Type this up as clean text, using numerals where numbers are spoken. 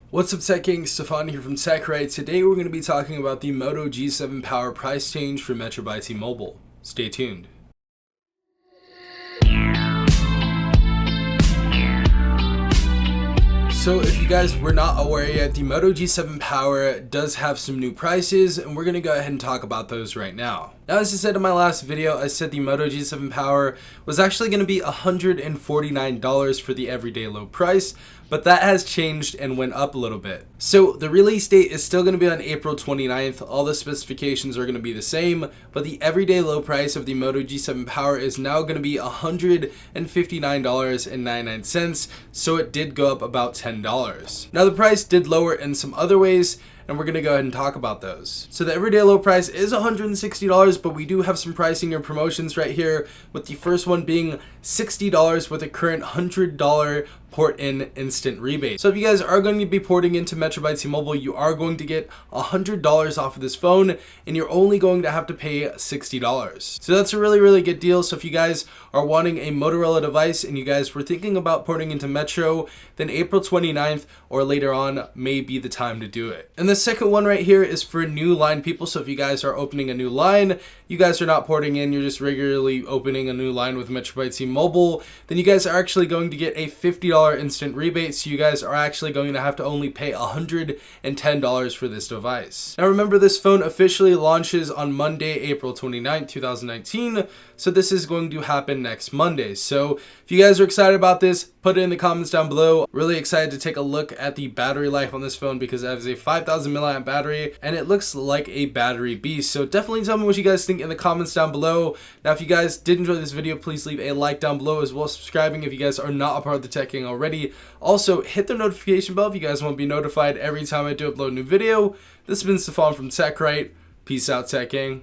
What's up, Tech Gang? Stefan here from TechRight. Today we're going to be talking about the Moto G7 Power price change for Metro by T-Mobile. Stay tuned. So if you guys were not aware yet, the Moto G7 Power does have some new prices, and we're going to go ahead and talk about those right now. Now, as I said in my last video, I said the Moto G7 Power was actually going to be $149 for the everyday low price, but that has changed and went up a little bit. So the release date is still going to be on April 29th. All the specifications are going to be the same, but the everyday low price of the Moto G7 Power is now going to be $159.99, so it did go up about $10. Now the price did lower in some other ways, and we're going to go ahead and talk about those. So the everyday low price is $160, but we do have some pricing and promotions right here, with the first one being $60 with a current $100 port-in instant rebate. So if you guys are going to be porting into Metro by T-Mobile, you are going to get $100 off of this phone, and you're only going to have to pay $60. So that's a really good deal. So if you guys are wanting a Motorola device and you guys were thinking about porting into Metro, then April 29th or later on may be the time to do it. And the second one right here is for new line people. So if you guys are opening a new line, you guys are not porting in, you're just regularly opening a new line with Metro by T-Mobile, then you guys are actually going to get a $50 instant rebate. So you guys are actually going to have to only pay $110 for this device. Now remember, this phone officially launches on Monday, April 29th, 2019. So this is going to happen next Monday. So if you guys are excited about this, put it in the comments down below. Really excited to take a look at the battery life on this phone because it has a 5,000 milliamp battery and it looks like a battery beast. So definitely tell me what you guys think in the comments down below. Now, if you guys did enjoy this video, please leave a like down below, as well as subscribing if you guys are not a part of the Tech Gang already. Also, hit the notification bell if you guys want to be notified every time I do upload a new video. This has been Stefan from TechRight. Peace out, Tech Gang.